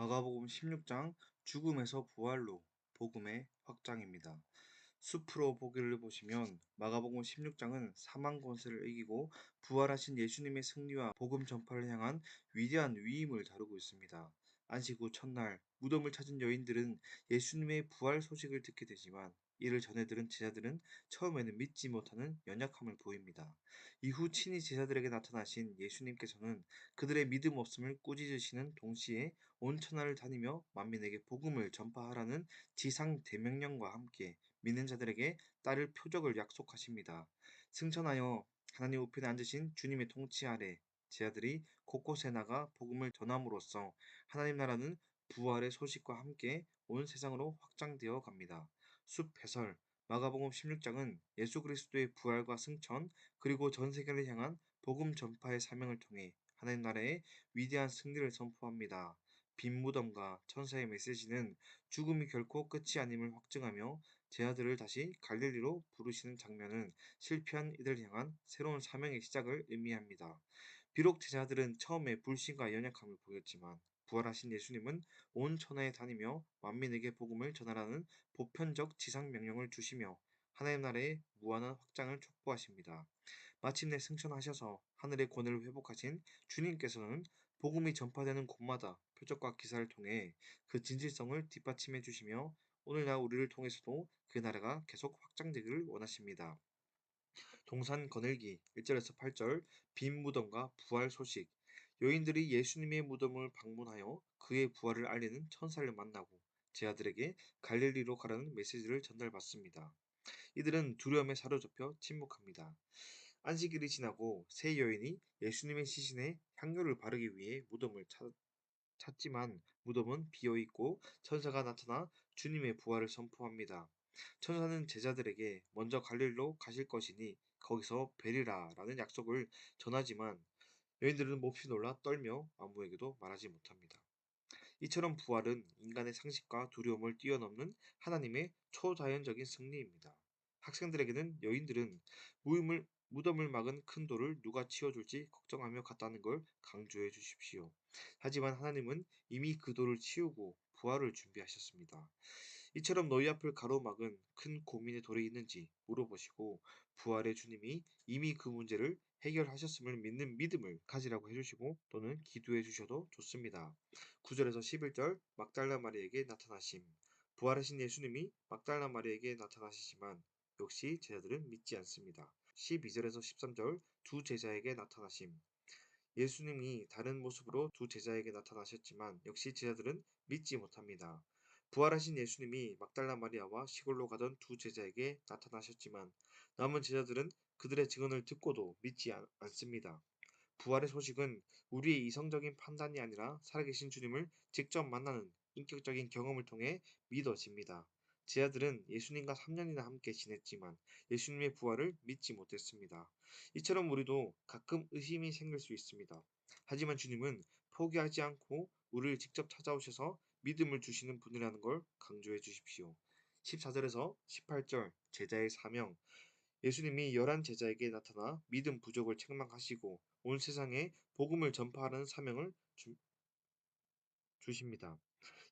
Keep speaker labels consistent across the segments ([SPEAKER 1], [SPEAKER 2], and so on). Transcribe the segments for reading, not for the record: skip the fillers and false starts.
[SPEAKER 1] 마가복음 16장 죽음에서 부활로 복음의 확장입니다. 숲으로 보기를 보시면 마가복음 16장은 사망 권세를 이기고 부활하신 예수님의 승리와 복음 전파를 향한 위대한 위임을 다루고 있습니다. 안식 후 첫날 무덤을 찾은 여인들은 예수님의 부활 소식을 듣게 되지만 이를 전해 들은 제자들은 처음에는 믿지 못하는 연약함을 보입니다. 이후 친히 제자들에게 나타나신 예수님께서는 그들의 믿음 없음을 꾸짖으시는 동시에 온 천하를 다니며 만민에게 복음을 전파하라는 지상 대명령과 함께 믿는 자들에게 따를 표적을 약속하십니다. 승천하여 하나님 우편에 앉으신 주님의 통치 아래 제자들이 곳곳에 나가 복음을 전함으로써 하나님 나라는 부활의 소식과 함께 온 세상으로 확장되어 갑니다. 숲 해설 마가복음 16장은 예수 그리스도의 부활과 승천 그리고 전 세계를 향한 복음 전파의 사명을 통해 하나님 나라의 위대한 승리를 선포합니다. 빈 무덤과 천사의 메시지는 죽음이 결코 끝이 아님을 확증하며 제자들을 다시 갈릴리로 부르시는 장면은 실패한 이들을 향한 새로운 사명의 시작을 의미합니다. 비록 제자들은 처음에 불신과 연약함을 보였지만 부활하신 예수님은 온 천하에 다니며 만민에게 복음을 전하라는 보편적 지상 명령을 주시며 하나님 나라의 무한한 확장을 촉구하십니다. 마침내 승천하셔서 하늘의 권위를 회복하신 주님께서는 복음이 전파되는 곳마다 표적과 기사를 통해 그 진실성을 뒷받침해 주시며 오늘날 우리를 통해서도 그 나라가 계속 확장되기를 원하십니다. 동산 거닐기 1절에서 8절 빈 무덤과 부활 소식 여인들이 예수님의 무덤을 방문하여 그의 부활을 알리는 천사를 만나고 제자들에게 갈릴리로 가라는 메시지를 전달받습니다. 이들은 두려움에 사로잡혀 침묵합니다. 안식일이 지나고 세 여인이 예수님의 시신에 향료를 바르기 위해 무덤을 찾지만 무덤은 비어 있고 천사가 나타나 주님의 부활을 선포합니다. 천사는 제자들에게 먼저 갈릴리로 가실 것이니 거기서 뵈리라라는 약속을 전하지만 여인들은 몹시 놀라 떨며 아무에게도 말하지 못합니다. 이처럼 부활은 인간의 상식과 두려움을 뛰어넘는 하나님의 초자연적인 승리입니다. 학생들에게는 여인들은 무덤을 막은 큰 돌을 누가 치워줄지 걱정하며 갔다는 걸 강조해 주십시오. 하지만 하나님은 이미 그 돌을 치우고 부활을 준비하셨습니다. 이처럼 너희 앞을 가로막은 큰 고민의 돌이 있는지 물어보시고 부활의 주님이 이미 그 문제를 해결하셨음을 믿는 믿음을 가지라고 해주시고 또는 기도해 주셔도 좋습니다. 9절에서 11절 막달라 마리에게 나타나심 부활하신 예수님이 막달라 마리에게 나타나시지만 역시 제자들은 믿지 않습니다. 12절에서 13절 두 제자에게 나타나심 예수님이 다른 모습으로 두 제자에게 나타나셨지만 역시 제자들은 믿지 못합니다. 부활하신 예수님이 막달라 마리아와 시골로 가던 두 제자에게 나타나셨지만 남은 제자들은 그들의 증언을 듣고도 믿지 않습니다. 부활의 소식은 우리의 이성적인 판단이 아니라 살아계신 주님을 직접 만나는 인격적인 경험을 통해 믿어집니다. 제자들은 예수님과 3년이나 함께 지냈지만 예수님의 부활을 믿지 못했습니다. 이처럼 우리도 가끔 의심이 생길 수 있습니다. 하지만 주님은 포기하지 않고 우리를 직접 찾아오셔서 믿음을 주시는 분이라는 걸 강조해 주십시오. 14절에서 18절 제자의 사명 예수님이 11제자에게 나타나 믿음 부족을 책망하시고 온 세상에 복음을 전파하는 사명을 주십니다.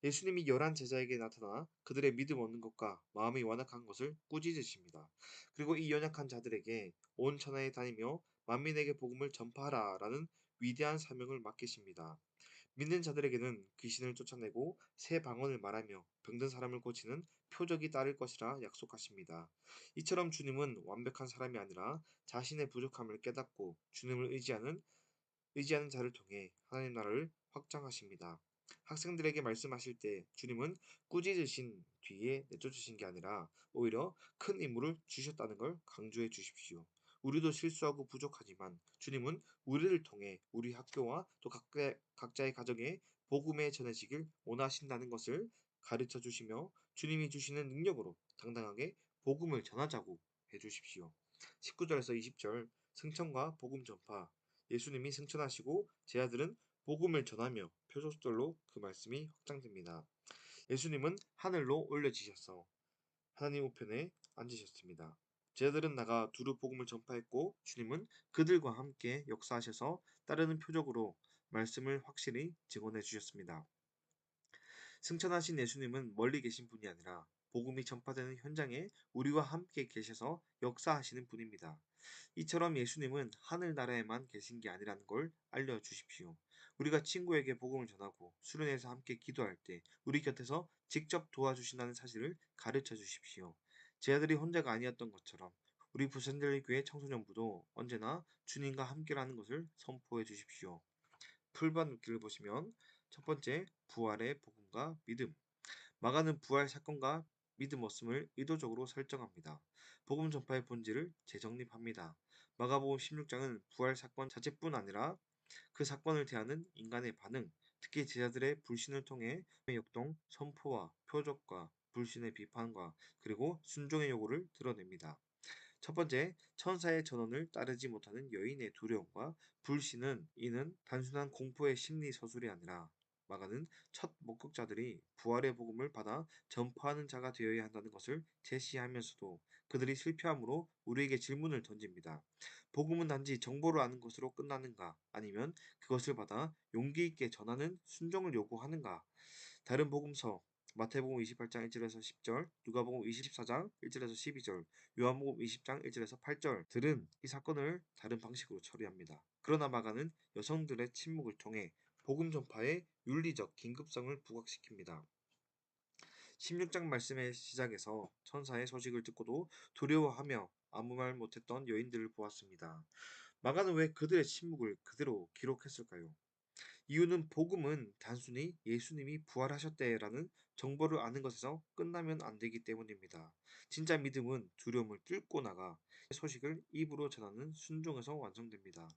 [SPEAKER 1] 예수님이 11제자에게 나타나 그들의 믿음 없는 것과 마음이 완악한 것을 꾸짖으십니다. 그리고 이 연약한 자들에게 온 천하에 다니며 만민에게 복음을 전파하라 라는 위대한 사명을 맡기십니다. 믿는 자들에게는 귀신을 쫓아내고 새 방언을 말하며 병든 사람을 고치는 표적이 따를 것이라 약속하십니다. 이처럼 주님은 완벽한 사람이 아니라 자신의 부족함을 깨닫고 주님을 의지하는 자를 통해 하나님 나라를 확장하십니다. 학생들에게 말씀하실 때 주님은 꾸짖으신 뒤에 내쫓으신 게 아니라 오히려 큰 임무를 주셨다는 걸 강조해 주십시오. 우리도 실수하고 부족하지만 주님은 우리를 통해 우리 학교와 또 각자의 가정에 복음의 전해지길 원하신다는 것을 가르쳐 주시며 주님이 주시는 능력으로 당당하게 복음을 전하자고 해 주십시오. 19절에서 20절 승천과 복음 전파 예수님이 승천하시고 제자들은 복음을 전하며 표적들로 그 말씀이 확장됩니다. 예수님은 하늘로 올려지셔서 하나님 우편에 앉으셨습니다. 제자들은 나가 두루 복음을 전파했고 주님은 그들과 함께 역사하셔서 따르는 표적으로 말씀을 확실히 증언해 주셨습니다. 승천하신 예수님은 멀리 계신 분이 아니라 복음이 전파되는 현장에 우리와 함께 계셔서 역사하시는 분입니다. 이처럼 예수님은 하늘나라에만 계신 게 아니라는 걸 알려주십시오. 우리가 친구에게 복음을 전하고 수련회에서 함께 기도할 때 우리 곁에서 직접 도와주신다는 사실을 가르쳐 주십시오. 제 아들이 혼자가 아니었던 것처럼 우리 부산절리 교회 청소년부도 언제나 주님과 함께라는 것을 선포해 주십시오. 풀반 묶기를 보시면 첫 번째, 부활의 복음과 믿음. 마가는 부활 사건과 믿음 없음을 의도적으로 설정합니다. 복음 전파의 본질을 재정립합니다. 마가복음 16장은 부활 사건 자체뿐 아니라 그 사건을 대하는 인간의 반응, 특히 제자들의 불신을 통해 역동, 선포와 표적과 불신의 비판과 그리고 순종의 요구를 드러냅니다. 첫 번째, 천사의 전언을 따르지 못하는 여인의 두려움과 불신은 이는 단순한 공포의 심리 서술이 아니라 마가는 첫 목격자들이 부활의 복음을 받아 전파하는 자가 되어야 한다는 것을 제시하면서도 그들이 실패함으로 우리에게 질문을 던집니다. 복음은 단지 정보를 아는 것으로 끝나는가? 아니면 그것을 받아 용기 있게 전하는 순종을 요구하는가? 다른 복음서 마태복음 28장 1절에서 10절, 누가복음 24장 1절에서 12절, 요한복음 20장 1절에서 8절들은 이 사건을 다른 방식으로 처리합니다. 그러나 마가는 여성들의 침묵을 통해 복음 전파의 윤리적 긴급성을 부각시킵니다. 16장 말씀의 시작에서 천사의 소식을 듣고도 두려워하며 아무 말 못했던 여인들을 보았습니다. 마가는 왜 그들의 침묵을 그대로 기록했을까요? 이유는 복음은 단순히 예수님이 부활하셨대라는 정보를 아는 것에서 끝나면 안 되기 때문입니다. 진짜 믿음은 두려움을 뚫고 나가 소식을 입으로 전하는 순종에서 완성됩니다.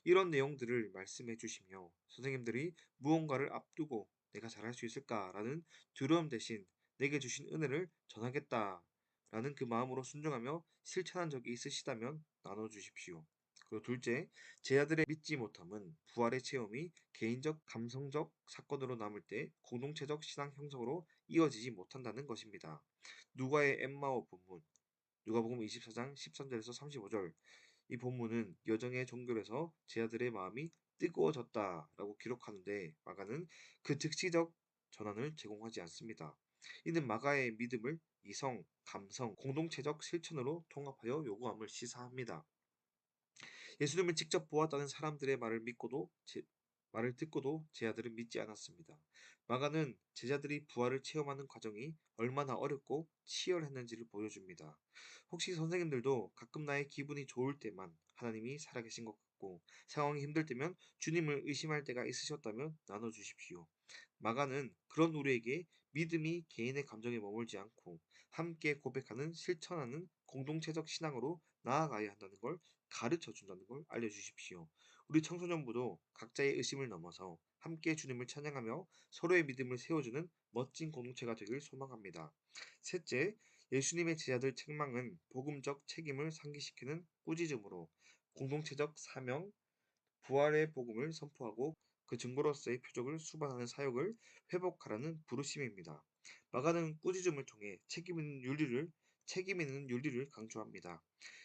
[SPEAKER 1] 이런 내용들을 말씀해 주시며 선생님들이 무언가를 앞두고 내가 잘할 수 있을까라는 두려움 대신 내게 주신 은혜를 전하겠다라는 그 마음으로 순종하며 실천한 적이 있으시다면 나눠주십시오. 그리고 둘째, 제 아들의 믿지 못함은 부활의 체험이 개인적 감성적 사건으로 남을 때 공동체적 신앙 형성으로 이어지지 못한다는 것입니다. 누가의 엠마오 본문, 누가복음 24장 13절에서 35절, 이 본문은 여정의 종결에서 제 아들의 마음이 뜨거워졌다라고 기록하는데 마가는 그 즉시적 전환을 제공하지 않습니다. 이는 마가의 믿음을 이성, 감성, 공동체적 실천으로 통합하여 요구함을 시사합니다. 예수님을 직접 보았다는 사람들의 말을 듣고도 제 아들은 믿지 않았습니다. 마가는 제자들이 부활을 체험하는 과정이 얼마나 어렵고 치열했는지를 보여줍니다. 혹시 선생님들도 가끔 나의 기분이 좋을 때만 하나님이 살아계신 것 같고 상황이 힘들 때면 주님을 의심할 때가 있으셨다면 나눠주십시오. 마가는 그런 우리에게 믿음이 개인의 감정에 머물지 않고 함께 고백하는 실천하는 공동체적 신앙으로 나아가야 한다는 걸 가르쳐 준다는 걸 알려주십시오. 우리 청소년부도 각자의 의심을 넘어서 함께 주님을 찬양하며 서로의 믿음을 세워주는 멋진 공동체가 되길 소망합니다. 셋째, 예수님의 제자들 책망은 복음적 책임을 상기시키는 꾸짖음으로 공동체적 사명, 부활의 복음을 선포하고 그 증거로서의 표적을 수반하는 사역을 회복하라는 부르심입니다. 마가는 꾸짖음을 통해 책임 있는 윤리를 강조합니다.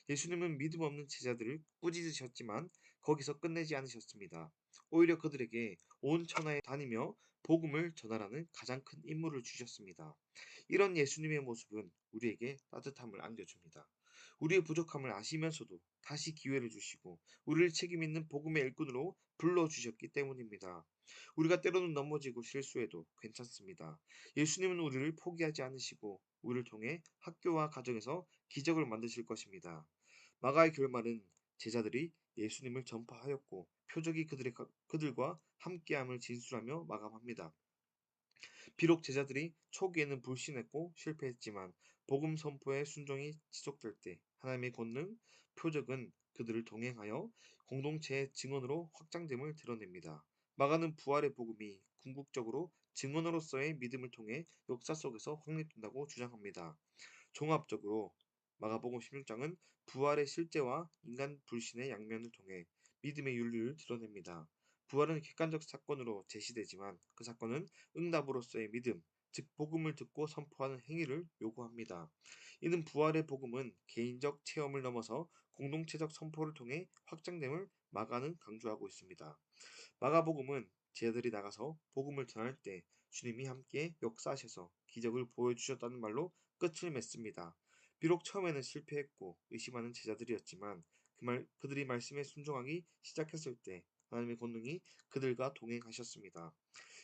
[SPEAKER 1] 예수님은 믿음 없는 제자들을 꾸짖으셨지만 거기서 끝내지 않으셨습니다. 오히려 그들에게 온 천하에 다니며 복음을 전하라는 가장 큰 임무를 주셨습니다. 이런 예수님의 모습은 우리에게 따뜻함을 안겨줍니다. 우리의 부족함을 아시면서도 다시 기회를 주시고 우리를 책임 있는 복음의 일꾼으로 불러주셨기 때문입니다. 우리가 때로는 넘어지고 실수해도 괜찮습니다. 예수님은 우리를 포기하지 않으시고 우리를 통해 학교와 가정에서 기적을 만드실 것입니다. 마가의 결말은 제자들이 예수님을 전파하였고 표적이 그들과 함께함을 진술하며 마감합니다. 비록 제자들이 초기에는 불신했고 실패했지만 복음 선포의 순종이 지속될 때 하나님의 권능, 표적은 그들을 동행하여 공동체의 증언으로 확장됨을 드러냅니다. 마가는 부활의 복음이 궁극적으로 증언으로서의 믿음을 통해 역사 속에서 확립된다고 주장합니다. 종합적으로 마가복음 16장은 부활의 실제와 인간 불신의 양면을 통해 믿음의 윤리를 드러냅니다. 부활은 객관적 사건으로 제시되지만 그 사건은 응답으로서의 믿음, 즉 복음을 듣고 선포하는 행위를 요구합니다. 이는 부활의 복음은 개인적 체험을 넘어서 공동체적 선포를 통해 확장됨을 마가는 강조하고 있습니다. 마가복음은 제자들이 나가서 복음을 전할 때 주님이 함께 역사하셔서 기적을 보여주셨다는 말로 끝을 맺습니다. 비록 처음에는 실패했고 의심하는 제자들이었지만 그들이 말씀에 순종하기 시작했을 때 하나님의 권능이 그들과 동행하셨습니다.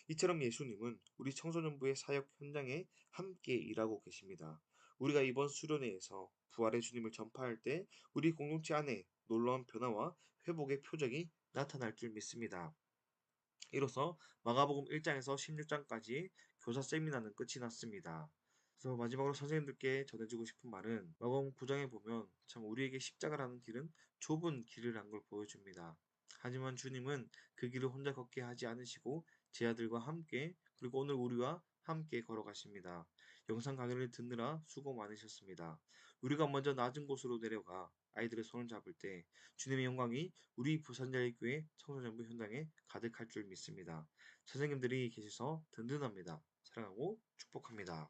[SPEAKER 1] 이처럼 예수님은 우리 청소년부의 사역 현장에 함께 일하고 계십니다. 우리가 이번 수련회에서 부활의 주님을 전파할 때 우리 공동체 안에 놀라운 변화와 회복의 표적이 나타날 줄 믿습니다. 이로써 마가복음 1장에서 16장까지 교사 세미나는 끝이 났습니다. 그래서 마지막으로 선생님들께 전해주고 싶은 말은 마가복음 9장에 보면 참 우리에게 십자가라는 길은 좁은 길이라는 걸 보여줍니다. 하지만 주님은 그 길을 혼자 걷게 하지 않으시고 제 아들과 함께 그리고 오늘 우리와 함께 걸어가십니다. 영상 강의를 듣느라 수고 많으셨습니다. 우리가 먼저 낮은 곳으로 내려가 아이들의 손을 잡을 때 주님의 영광이 우리 부산자의 교회 청소년부 현장에 가득할 줄 믿습니다. 선생님들이 계셔서 든든합니다. 사랑하고 축복합니다.